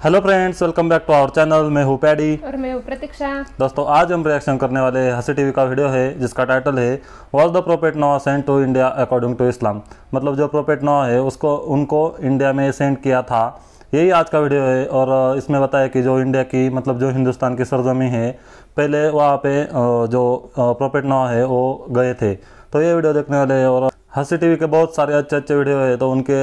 Hello friends, welcome back to our channel. मैं हूँ paddy और मैं हूँ प्रतीक्षा। दोस्तों, आज हम रिएक्शन करने वाले हंसी टीवी का वीडियो है जिसका टाइटल है was the prophet Noah sent to India according to Islam. मतलब जो प्रोफेट नोह है उसको उनको इंडिया में सेंड किया था, यही आज का वीडियो है। और इसमें बताया कि जो इंडिया की मतलब जो हिंदुस्तान की सरजमी है, पहले वहाँ पे जो प्रोफेट नोह है वो गए थे। तो ये वीडियो देखने वाले हैं। और हंसी टीवी के बहुत सारे अच्छे अच्छे वीडियो है, तो उनके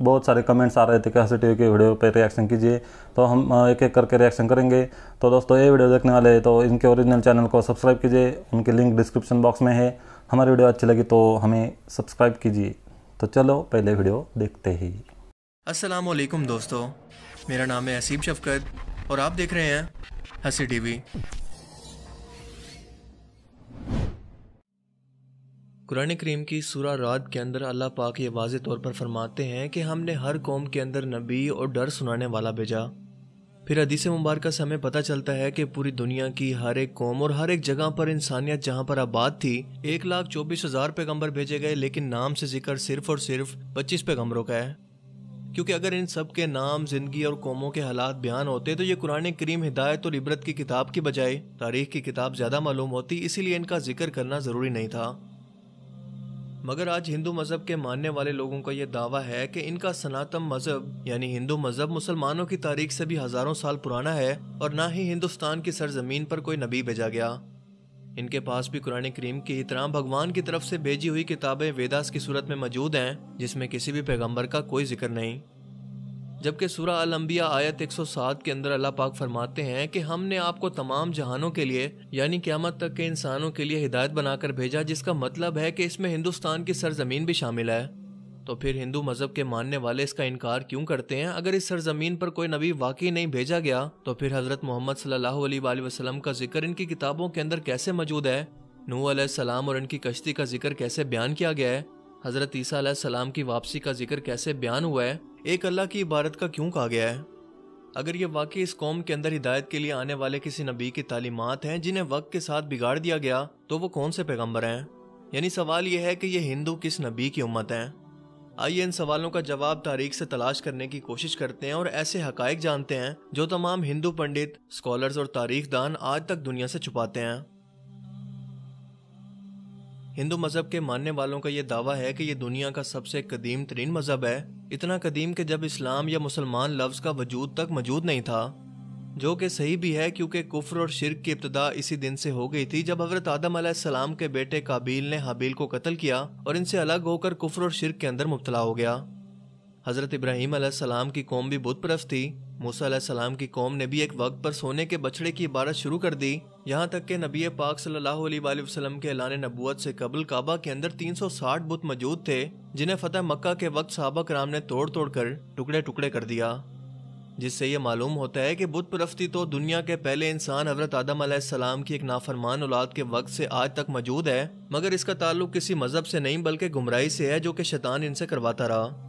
बहुत सारे कमेंट्स आ रहे थे कि हंसी टीवी के वीडियो पे रिएक्शन कीजिए, तो हम एक एक करके रिएक्शन करेंगे। तो दोस्तों, ये वीडियो देखने वाले हैं तो इनके ओरिजिनल चैनल को सब्सक्राइब कीजिए, उनकी लिंक डिस्क्रिप्शन बॉक्स में है। हमारी वीडियो अच्छी लगी तो हमें सब्सक्राइब कीजिए। तो चलो पहले वीडियो देखते ही। अस्सलामुअलैकुम दोस्तों, मेरा नाम है असीम शफकत और आप देख रहे हैं हंसी टीवी। कुरान करीम की सूरा राद के अंदर अल्लाह पाक ये वाज़ेह तौर पर फरमाते हैं कि हमने हर कौम के अंदर नबी और डर सुनाने वाला भेजा। फिर हदीस मुबारक से हमें पता चलता है कि पूरी दुनिया की हर एक कौम और हर एक जगह पर इंसानियत जहाँ पर आबाद थी 1,24,000 पैगम्बर भेजे गए, लेकिन नाम से जिक्र सिर्फ और सिर्फ 25 पैगम्बरों का है। क्योंकि अगर इन सब के नाम, जिंदगी और कौमों के हालात बयान होते तो ये कुरान करीम हिदायत और इबरत की किताब की बजाय तारीख की किताब ज़्यादा मालूम होती, इसीलिए इनका जिक्र करना ज़रूरी नहीं था। मगर आज हिंदू मज़हब के मानने वाले लोगों का यह दावा है कि इनका सनातन मज़हब यानी हिंदू मज़हब मुसलमानों की तारीख से भी हज़ारों साल पुराना है और ना ही हिंदुस्तान की सरजमीन पर कोई नबी भेजा गया। इनके पास भी कुरान करीम की तरह भगवान की तरफ से भेजी हुई किताबें वेदास की सूरत में मौजूद हैं, जिसमें किसी भी पैगंबर का कोई जिक्र नहीं। जबकि सूरा अल अंबिया आयत 107 के अंदर अल्लाह पाक फरमाते हैं कि हमने आपको तमाम जहानों के लिए यानी क़यामत तक के इंसानों के लिए हिदायत बनाकर भेजा, जिसका मतलब है कि इसमें हिंदुस्तान की सरजमीन भी शामिल है। तो फिर हिंदू मज़हब के मानने वाले इसका इनकार क्यों करते हैं? अगर इस सरजमीन पर कोई नबी वाकई नहीं भेजा गया तो फिर हज़रत मोहम्मद सल्लल्लाहु अलैहि वसल्लम का जिक्र इनकी किताबों के अंदर कैसे मौजूद है? नूह अलैहिस्सलाम और इनकी कश्ती का जिक्र कैसे बयान किया गया है? हज़रत ईसा अलैहिस्सलाम की वापसी का जिक्र कैसे बयान हुआ है? एक अल्लाह की इबादत का क्यों कहा गया है? अगर ये वाकई इस कौम के अंदर हिदायत के लिए आने वाले किसी नबी की तालीमात हैं जिन्हें वक्त के साथ बिगाड़ दिया गया, तो वो कौन से पैगंबर हैं? यानी सवाल ये है कि ये हिंदू किस नबी की उम्मत हैं? आइए इन सवालों का जवाब तारीख से तलाश करने की कोशिश करते हैं और ऐसे हकायक जानते हैं जो तमाम हिंदू पंडित, स्कॉलर्स और तारीखदान आज तक दुनिया से छुपाते हैं। हिंदू मज़हब के मानने वालों का यह दावा है कि यह दुनिया का सबसे कदीम तरीन मज़हब है, इतना कदीम कि जब इस्लाम या मुसलमान लफ्ज़ का वजूद तक मौजूद नहीं था। जो कि सही भी है, क्योंकि कुफ्र और शिर्क की इब्तिदा इसी दिन से हो गई थी जब हज़रत आदम अलैहिस्सलाम के बेटे काबील ने हाबील को कत्ल किया और इनसे अलग होकर कुफ्र और शिर्क के अंदर मुब्तला हो गया। हज़रत इब्राहीम अलैहिस्सलाम की कौम भी बुत परस्त थी। मूसा अलैहिस्सलाम की कौम ने भी एक वक्त पर सोने के बछड़े की इबादत शुरू कर दी। यहाँ तक कि नबी पाक सल्लल्लाहु अलैहि वसल्लम के ऐलान नबूवत से कबल काबा के अंदर 360 बुत मौजूद थे, जिन्हें फतह मक्का के वक्त सहाबा कराम ने तोड़ तोड़ कर टुकड़े टुकड़े कर दिया। जिससे ये मालूम होता है कि बुत परस्ती तो दुनिया के पहले इंसान हज़रत आदम अलैहिस्सलाम की एक नाफरमान औलाद के वक्त से आज तक मौजूद है, मगर इसका ताल्लुक किसी मजहब से नहीं बल्कि गुमराही से है जो कि शैतान इनसे करवाता रहा।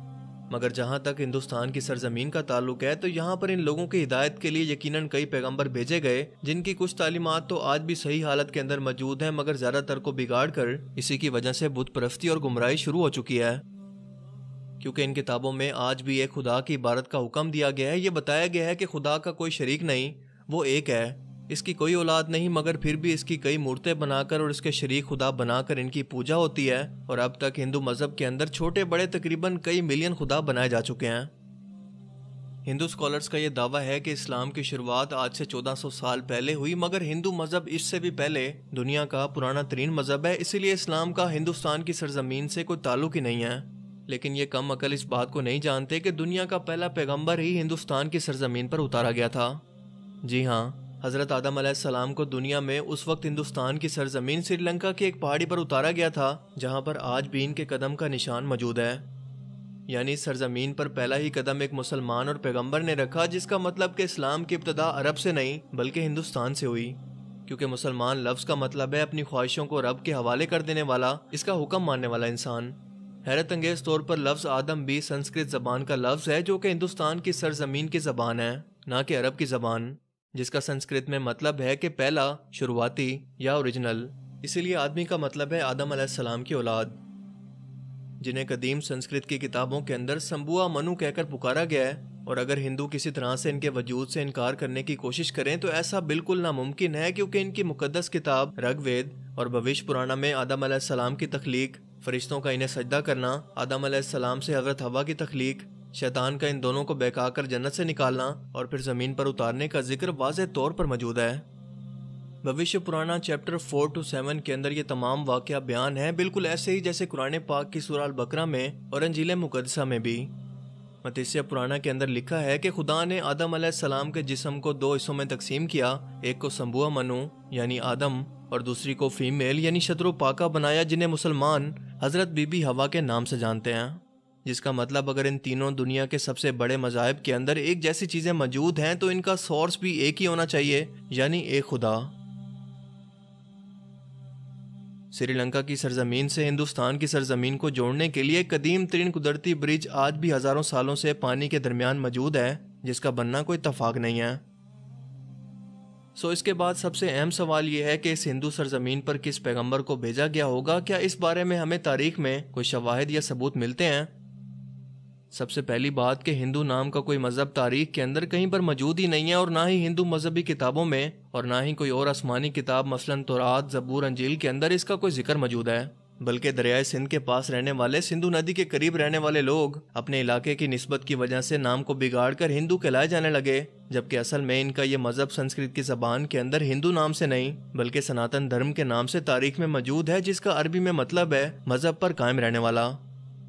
मगर जहाँ तक हिंदुस्तान की सरजमीन का ताल्लुक है तो यहाँ पर इन लोगों की हिदायत के लिए यकीनन कई पैगंबर भेजे गए, जिनकी कुछ तालीमात तो आज भी सही हालत के अंदर मौजूद हैं, मगर ज़्यादातर को बिगाड़ कर इसी की वजह से बुत परस्ती और गुमराही शुरू हो चुकी है। क्योंकि इन किताबों में आज भी एक खुदा की इबादत का हुक्म दिया गया है। ये बताया गया है कि खुदा का कोई शरीक नहीं, वो एक है, इसकी कोई औलाद नहीं, मगर फिर भी इसकी कई मूर्तें बनाकर और इसके शरीक खुदा बनाकर इनकी पूजा होती है। और अब तक हिंदू मज़हब के अंदर छोटे बड़े तकरीबन कई मिलियन खुदा बनाए जा चुके हैं। हिंदू स्कॉलर्स का यह दावा है कि इस्लाम की शुरुआत आज से 1400 साल पहले हुई, मगर हिंदू मज़हब इससे भी पहले दुनिया का पुराना तरीन मज़हब है, इसीलिए इस्लाम का हिंदुस्तान की सरजमीन से कोई ताल्लुक ही नहीं है। लेकिन ये कम अकल इस बात को नहीं जानते कि दुनिया का पहला पैगंबर ही हिंदुस्तान की सरजमीन पर उतारा गया था। जी हाँ, हज़रत आदम अलैहिस्सलाम को दुनिया में उस वक्त हिंदुस्तान की सरजमीन श्रीलंका की एक पहाड़ी पर उतारा गया था, जहाँ पर आज भी इनके कदम का निशान मौजूद है। यानी सरजमीन पर पहला ही कदम एक मुसलमान और पैगंबर ने रखा, जिसका मतलब कि इस्लाम की इब्तिदा अरब से नहीं बल्कि हिंदुस्तान से हुई। क्योंकि मुसलमान लफ्ज़ का मतलब है अपनी ख्वाहिशों को रब के हवाले कर देने वाला, इसका हुक्म मानने वाला इंसान। हैरत अंगेज तौर पर लफ्ज़ आदम भी संस्कृत ज़बान का लफ्ज़ है, जो कि हिंदुस्तान की सरजमीन की ज़बान है, ना कि अरब की ज़बान, जिसका संस्कृत में मतलब है कि पहला, शुरुआती या ओरिजिनल। इसीलिए आदमी का मतलब है आदम अलैहिस्सलाम की औलाद, जिन्हें कदीम संस्कृत की किताबों के अंदर संबुआ मनु कहकर पुकारा गया है और अगर हिंदू किसी तरह से इनके वजूद से इनकार करने की कोशिश करें तो ऐसा बिल्कुल नामुमकिन है, क्योंकि इनकी मुकद्दस किताब ऋग्वेद और भविष्य पुराण में आदम अलैहिस्सलाम की तख्लीक, फरिश्तों का इन्हें सजदा करना, आदम अलैहिस्सलाम से हजरत हवा की तख्लीक, शैतान का इन दोनों को बहकाकर जन्नत से निकालना और फिर जमीन पर उतारने का जिक्र वाज़ेह तौर पर मौजूद है। भविष्य पुराना चैप्टर 4 to 7 के अंदर ये तमाम वाक़या बयान है, बिल्कुल ऐसे ही जैसे कुरान पाक की सूरह अल बकरा में और इंजील मुक़द्दसा में भी। मत्तिस्या पुराना के अंदर लिखा है कि खुदा ने आदम अलैहिस्सलाम के जिस्म को 2 हिस्सों में तकसीम किया, एक को संबुआ मनु यानी आदम और दूसरी को फीमेल यानी शत्रु पाका बनाया, जिन्हें मुसलमान हजरत बीबी हवा के नाम से जानते हैं। जिसका मतलब अगर इन तीनों दुनिया के सबसे बड़े मज़ाहिब के अंदर एक जैसी चीज़ें मौजूद हैं तो इनका सोर्स भी एक ही होना चाहिए, यानी एक खुदा। श्रीलंका की सरजमीन से हिंदुस्तान की सरजमीन को जोड़ने के लिए कदीम तरीन कुदरती ब्रिज आज भी हजारों सालों से पानी के दरमियान मौजूद है, जिसका बनना कोई इत्तफाक नहीं है। इसके बाद सबसे अहम सवाल यह है कि इस हिंदू सरजमीन पर किस पैगंबर को भेजा गया होगा। क्या इस बारे में हमें तारीख में कोई शवाहिद या सबूत मिलते हैं? सबसे पहली बात कि हिंदू नाम का कोई मजहब तारीख के अंदर कहीं पर मौजूद ही नहीं है, और ना ही हिंदू मजहबी किताबों में और ना ही कोई और आसमानी किताब मसलन तौरात, जबूर, अंजील के अंदर इसका कोई जिक्र मौजूद है। बल्कि दरियाए सिंध के पास रहने वाले, सिंधु नदी के करीब रहने वाले लोग अपने इलाके की निस्बत की वजह से नाम को बिगाड़ कर हिंदू कहलाए जाने लगे, जबकि असल में इनका ये मजहब संस्कृत की जबान के अंदर हिंदू नाम से नहीं बल्कि सनातन धर्म के नाम से तारीख में मौजूद है, जिसका अरबी में मतलब है मजहब पर कायम रहने वाला।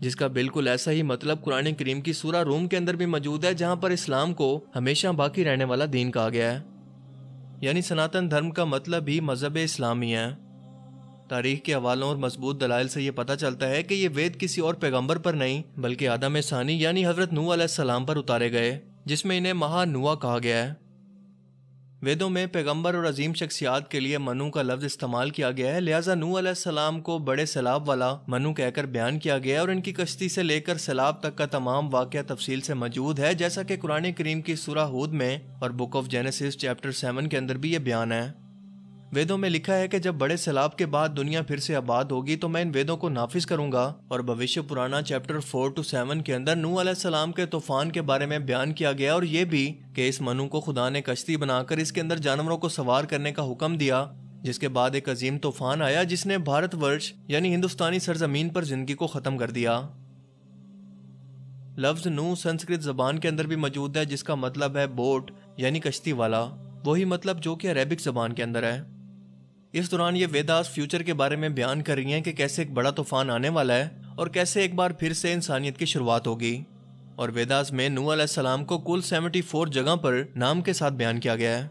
जिसका बिल्कुल ऐसा ही मतलब कुरान करीम की सूरह रूम के अंदर भी मौजूद है, जहाँ पर इस्लाम को हमेशा बाकी रहने वाला दीन कहा गया है। यानी सनातन धर्म का मतलब ही मजहब इस्लामी है। तारीख के हवालों और मजबूत दलाइल से ये पता चलता है कि ये वेद किसी और पैगंबर पर नहीं बल्कि आदम सानी यानी हजरत नूह अलैहिस्सलाम पर उतारे गए, जिसमें इन्हें महानुआ कहा गया है। वेदों में पैगंबर और अजीम शख्सियात के लिए मनु का लफ्ज इस्तेमाल किया गया है, लिहाजा नूह अलैहिस्सलाम को बड़े सैलाब वाला मनु कहकर बयान किया गया है और इनकी कश्ती से लेकर सैलाब तक का तमाम वाक़या तफसील से मौजूद है, जैसा कि कुरान करीम की सूरह हूद में और बुक ऑफ जेनेसिस चैप्टर 7 के अंदर भी ये बयान है। वेदों में लिखा है कि जब बड़े सैलाब के बाद दुनिया फिर से आबाद होगी तो मैं इन वेदों को नाफिज करूंगा, और भविष्य पुराना चैप्टर 4 to 7 के अंदर नूह अलैहिस्सलाम के तूफान के बारे में बयान किया गया, और ये भी कि इस मनु को खुदा ने कश्ती बनाकर इसके अंदर जानवरों को सवार करने का हुक्म दिया, जिसके बाद एक अजीम तूफान आया जिसने भारतवर्ष यानी हिंदुस्तानी सरजमीन पर जिंदगी को खत्म कर दिया। लफ्ज नूह संस्कृत जबान के अंदर भी मौजूद है, जिसका मतलब है बोट यानी कश्ती वाला, वही मतलब जो कि अरेबिक जबान के अंदर है। इस दौरान ये वेदास फ्यूचर के बारे में बयान कर रही हैं कि कैसे एक बड़ा तूफान आने वाला है और कैसे एक बार फिर से इंसानियत की शुरुआत होगी। और वेदास में नूह अलैहिस्सलाम को कुल 74 जगह पर नाम के साथ बयान किया गया है।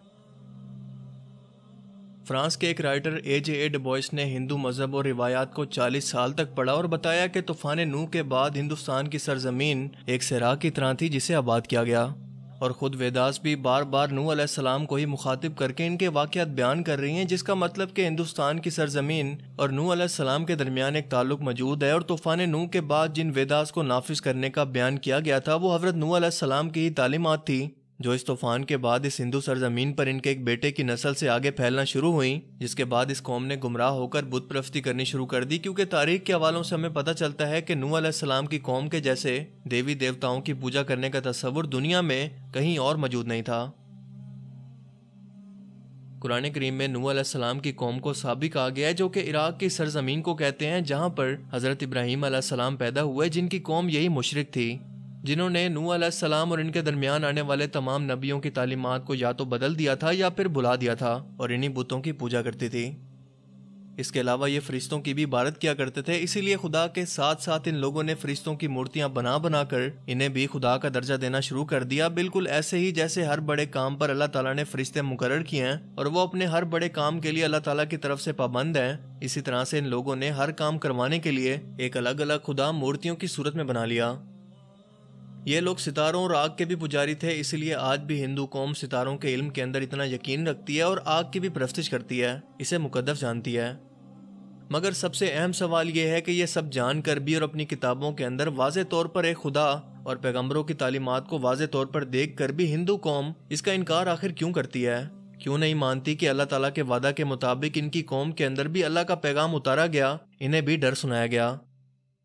फ्रांस के एक राइटर A.J.A. डुबोइस ने हिंदू मजहब और रिवायात को 40 साल तक पढ़ा और बताया कि तूफान नूह के बाद हिंदुस्तान की सरजमीन एक सैरा की तरह थी जिसे आबाद किया गया, और खुद वेदास भी बार बार नूह अलैहिस्सलाम को ही मुखातिब करके इनके वाक़यात बयान कर रही हैं, जिसका मतलब कि हिंदुस्तान की सरजमीन और नूह अलैहिस्सलाम के दरमियान एक ताल्लुक मौजूद है। और तूफान नूह के बाद जिन वेदास को नाफिज करने का बयान किया गया था वो हजरत नूह अलैहिस्सलाम की ही तालीमात थी, जो इस तूफान के बाद इस हिंदू सरजमीन पर इनके एक बेटे की नस्ल से आगे फैलना शुरू हुई, जिसके बाद इस कौम ने गुमराह होकर बुत परस्ती करनी शुरू कर दी, क्योंकि तारीख के हवालों से हमें पता चलता है कि नूह अलैहिस्सलाम की कौम के जैसे देवी देवताओं की पूजा करने का तस्वुर दुनिया में कहीं और मौजूद नहीं था। कुरान करीम में नूह अलैहिस्सलाम की कौम को साबी कहा गया है, जो कि इराक की सरजमीन को कहते हैं, जहाँ पर हजरत इब्राहीम अलैहिस्सलाम पैदा हुए, जिनकी कौम यही मुशरिक थी, जिन्होंने नूह अलैहिस्सलाम और इनके दरमियान आने वाले तमाम नबियों की तालीमात को या तो बदल दिया था या फिर भुला दिया था और इन्हीं बुतों की पूजा करती थी। इसके अलावा ये फरिश्तों की भी इबादत किया करते थे, इसीलिए खुदा के साथ साथ इन लोगों ने फरिश्तों की मूर्तियां बना बना कर इन्हें भी खुदा का दर्जा देना शुरू कर दिया, बिल्कुल ऐसे ही जैसे हर बड़े काम पर अल्लाह ताला ने फरिश्ते मुकर्रर किए हैं और वो अपने हर बड़े काम के लिए अल्लाह ताला की तरफ से पाबंद हैं। इसी तरह से इन लोगों ने हर काम करवाने के लिए एक अलग अलग खुदा मूर्तियों की सूरत में बना लिया। ये लोग सितारों और आग के भी पुजारी थे, इसलिए आज भी हिंदू कौम सितारों के इल्म के अंदर इतना यकीन रखती है और आग की भी परस्तिश करती है, इसे मुकद्दस जानती है। मगर सबसे अहम सवाल यह है कि यह सब जानकर भी और अपनी किताबों के अंदर वाज़े तौर पर एक खुदा और पैगंबरों की तालीमात को वाज़े तौर पर देख कर भी हिंदू कौम इसका इनकार आखिर क्यों करती है? क्यों नहीं मानती कि अल्लाह ताला के वादा के मुताबिक इनकी कौम के अंदर भी अल्लाह का पैगाम उतारा गया, इन्हें भी डर सुनाया गया?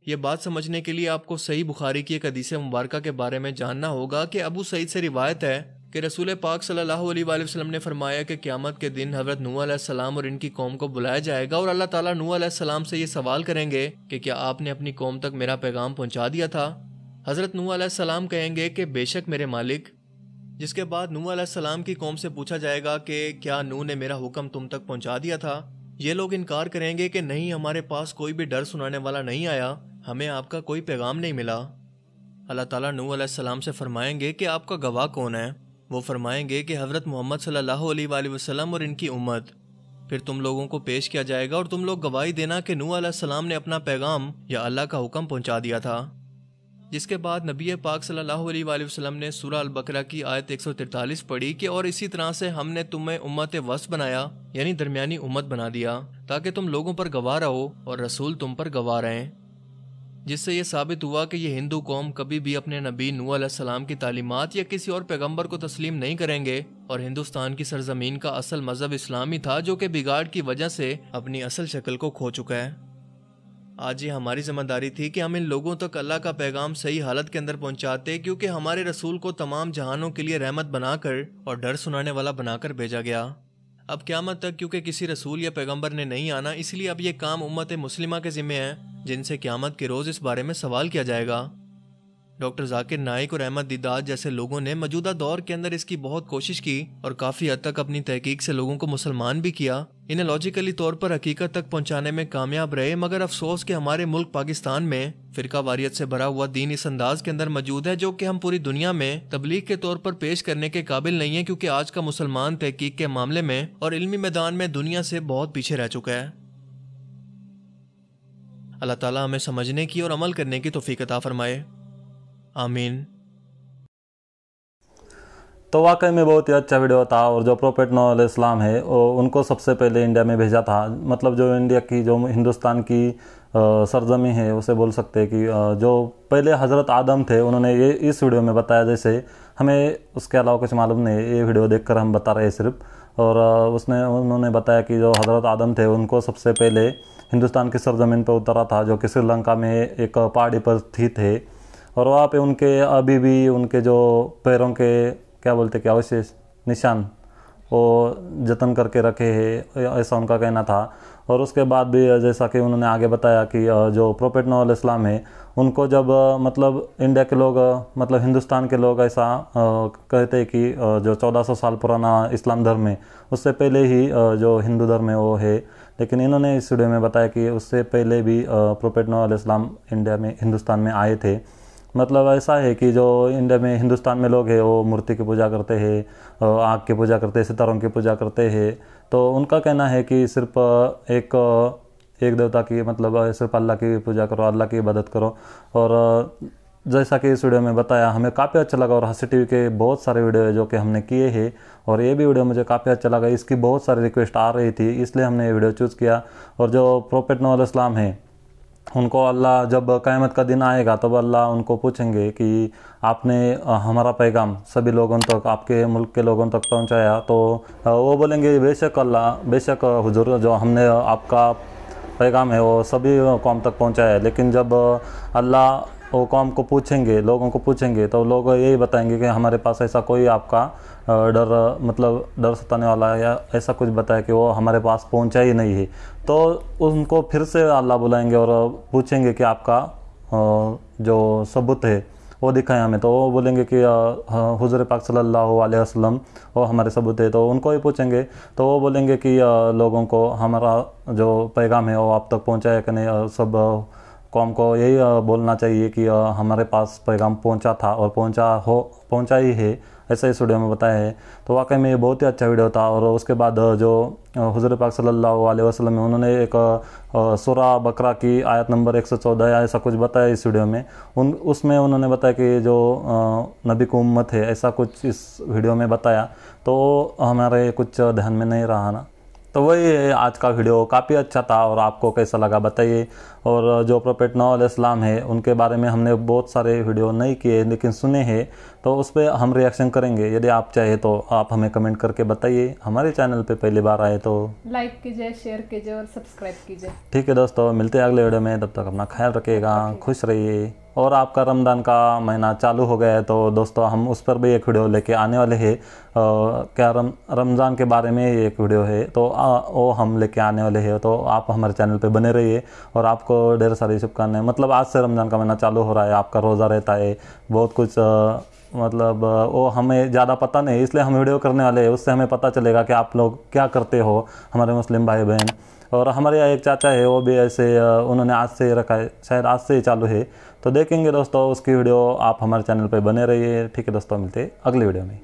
ये बात समझने के लिए आपको सही बुखारी की एक हदीस मुबारका के बारे में जानना होगा कि अबू सईद से रिवायत है कि रसूल पाक सल्लल्लाहु अलैहि वसल्लम ने फरमाया कि क़यामत के दिन हज़रत नूह अलैहिस्सलाम और इनकी कौम को बुलाया जाएगा और अल्लाह ताला नूह अलैहिस्सलाम से ये सवाल करेंगे कि क्या आपने अपनी कौम तक मेरा पैगाम पहुंचा दिया था। हज़रत नूह अलैहिस्सलाम कहेंगे कि बेशक मेरे मालिक। जिसके बाद नूह अलैहिस्सलाम की कौम से पूछा जाएगा कि क्या नूह ने मेरा हुक्म तुम तक पहुंचा दिया था। ये लोग इनकार करेंगे कि नहीं, हमारे पास कोई भी डर सुनाने वाला नहीं आया, हमें आपका कोई पैगाम नहीं मिला। अल्लाह ताला नूह अलैहिस्सलाम से फरमाएंगे कि आपका गवाह कौन है। वो फरमाएंगे कि हज़रत मोहम्मद सल्लल्लाहु अलैहि वसल्लम और इनकी उम्मत। फिर तुम लोगों को पेश किया जाएगा और तुम लोग गवाही देना कि नूह अलैहिस्सलाम ने अपना पैगाम या अल्लाह का हुक्म पहुंचा दिया था। जिसके बाद नबी पाक सल्लल्लाहु अलैहि वसल्लम ने सूरह अल बकरा की आयत 143 पढ़ी कि और इसी तरह से हमने तुम्हें उम्मत वस्त बनाया, यानी दरमियानी उम्मत बना दिया, ताकि तुम लोगों पर गवाह रहो और रसूल तुम पर गवाह रहें। जिससे ये साबित हुआ कि ये हिंदू कौम कभी भी अपने नबी नूह अलैहिस्सलाम की तालीमात या किसी और पैगंबर को तस्लीम नहीं करेंगे और हिंदुस्तान की सरजमीन का असल मजहब इस्लाम ही था, जो कि बिगाड़ की वजह से अपनी असल शक्ल को खो चुका है। आज ये हमारी जिम्मेदारी थी कि हम इन लोगों तक अल्लाह का पैगाम सही हालत के अंदर पहुंचाते, क्योंकि हमारे रसूल को तमाम जहानों के लिए रहमत बनाकर और डर सुनाने वाला बनाकर भेजा गया। अब क़यामत तक क्योंकि किसी रसूल या पैगंबर ने नहीं आना, इसलिए अब ये काम उम्मत मुस्लिमा के ज़िम्मे है, जिनसे क़यामत के रोज़ इस बारे में सवाल किया जाएगा। डॉक्टर जाकिर नाइक और अहमद दीदात जैसे लोगों ने मौजूदा दौर के अंदर इसकी बहुत कोशिश की और काफ़ी हद तक अपनी तहकीक से लोगों को मुसलमान भी किया, इन्हें लॉजिकली तौर पर हकीकत तक पहुंचाने में कामयाब रहे। मगर अफसोस कि हमारे मुल्क पाकिस्तान में फ़िरका वारियत से भरा हुआ दीन इस अंदाज के अंदर मौजूद है, जो कि हम पूरी दुनिया में तबलीग के तौर पर पेश करने के काबिल नहीं है, क्योंकि आज का मुसलमान तहकीक के मामले में और इल्मी मैदान में दुनिया से बहुत पीछे रह चुका है। अल्लाह ताला हमें समझने की और अमल करने की तौफीक अता फरमाए, आमीन। तो वाकई में बहुत ही अच्छा वीडियो था। और जो प्रोफेट नूह अलैहिस्सलाम है उनको सबसे पहले इंडिया में भेजा था, मतलब जो इंडिया की जो हिंदुस्तान की सरजमी है उसे बोल सकते हैं कि जो पहले हज़रत आदम थे उन्होंने ये इस वीडियो में बताया। जैसे हमें उसके अलावा कुछ मालूम नहीं, ये वीडियो देखकर हम बता रहे हैं सिर्फ। और उन्होंने बताया कि जो हज़रत आदम थे उनको सबसे पहले हिंदुस्तान की सरजमीन पर उतरा था, जो कि श्रीलंका में एक पहाड़ी पर स्थित है। और वहाँ पे उनके अभी भी उनके जो पैरों के क्या बोलते क्या अवशेष निशान वो जतन करके रखे हैं, ऐसा उनका कहना था। और उसके बाद भी जैसा कि उन्होंने आगे बताया कि जो प्रोफेट नूह अलैहिस्सलाम है उनको जब मतलब इंडिया के लोग मतलब हिंदुस्तान के लोग ऐसा कहते हैं कि जो 1400 साल पुराना इस्लाम धर्म है उससे पहले ही जो हिंदू धर्म है वो है। लेकिन इन्होंने इस वीडियो में बताया कि उससे पहले भी प्रोफेट नूह अलैहिस्सलाम इंडिया में हिंदुस्तान में आए थे। मतलब ऐसा है कि जो इंडिया में हिंदुस्तान में लोग हैं वो मूर्ति की पूजा करते हैं, आग की पूजा करते हैं, सितारों की पूजा करते हैं। तो उनका कहना है कि सिर्फ एक देवता की मतलब सिर्फ अल्लाह की पूजा करो, अल्लाह की इबादत करो। और जैसा कि इस वीडियो में बताया हमें काफ़ी अच्छा लगा। और हंसी टीवी के बहुत सारे वीडियो है जो कि हमने किए हैं और ये भी वीडियो मुझे काफ़ी अच्छा लगा। इसकी बहुत सारी रिक्वेस्ट आ रही थी, इसलिए हमने ये वीडियो चूज़ किया। और जो प्रोफेट नूह अलैहिस्सलाम है उनको अल्लाह जब क़यामत का दिन आएगा तब अल्लाह उनको पूछेंगे कि आपने हमारा पैगाम सभी लोगों तक, आपके मुल्क के लोगों तक पहुंचाया। तो वो बोलेंगे बेशक अल्लाह, बेशक हुजूर, जो हमने आपका पैगाम है वो सभी कौम तक पहुंचाया है। लेकिन जब अल्लाह वो कौम को पूछेंगे, लोगों को पूछेंगे, तो लोग यही बताएंगे कि हमारे पास ऐसा कोई आपका डर मतलब डर सताने वाला या ऐसा कुछ बताया कि वो हमारे पास पहुंचा ही नहीं है। तो उनको फिर से अल्लाह बुलाएंगे और पूछेंगे कि आपका जो सबूत है वो दिखाएं हमें। तो वो बोलेंगे कि हुज़ूर पाक सल्लल्लाहु अलैहि वसल्लम वो हमारे सबूत है। तो उनको ही पूछेंगे तो वो बोलेंगे कि लोगों को हमारा जो पैगाम है वो आप तक पहुँचाया कि नहीं। सब कौम को यही बोलना चाहिए कि हमारे पास पैगाम पहुंचा था और पहुंचा ही है, ऐसा इस वीडियो में बताया है। तो वाकई में ये बहुत ही अच्छा वीडियो था। और उसके बाद जो हुज़ूर पाक सल्लल्लाहु अलैहि वसल्लम उन्होंने एक सूरह बकरा की आयत नंबर 114 या ऐसा कुछ बताया इस वीडियो में। उसमें उन्होंने बताया कि जो नबी की उम्मत है ऐसा कुछ इस वीडियो में बताया, तो हमारे कुछ ध्यान में नहीं रहा ना। तो वही है आज का वीडियो, काफ़ी अच्छा था। और आपको कैसा लगा बताइए। और जो प्रोफेट नूह अलैहिस्सलाम है उनके बारे में हमने बहुत सारे वीडियो नहीं किए लेकिन सुने हैं। तो उस पर हम रिएक्शन करेंगे। यदि आप चाहे तो आप हमें कमेंट करके बताइए। हमारे चैनल पे पहली बार आए तो लाइक कीजिए, शेयर कीजिए और सब्सक्राइब कीजिए। ठीक है दोस्तों, मिलते हैं अगले वीडियो में। तब तक अपना ख्याल रखिएगा, खुश रहिए। और आपका रमज़ान का महीना चालू हो गया है तो दोस्तों हम उस पर भी एक वीडियो लेके आने वाले हैं। क्या रमज़ान के बारे में एक वीडियो है तो वो हम लेके आने वाले हैं। तो आप हमारे चैनल पे बने रहिए और आपको ढेर सारी शुभकामनाएं। मतलब आज से रमज़ान का महीना चालू हो रहा है, आपका रोज़ा रहता है, बहुत कुछ मतलब वो हमें ज़्यादा पता नहीं, इसलिए हम वीडियो करने वाले हैं। उससे हमें पता चलेगा कि आप लोग क्या करते हो, हमारे मुस्लिम भाई बहन। और हमारे यहाँ एक चाचा है, वो भी ऐसे उन्होंने आज से रखा है, शायद आज से ही चालू है। तो देखेंगे दोस्तों उसकी वीडियो, आप हमारे चैनल पे बने रहिए। ठीक है दोस्तों, मिलते हैं अगली वीडियो में।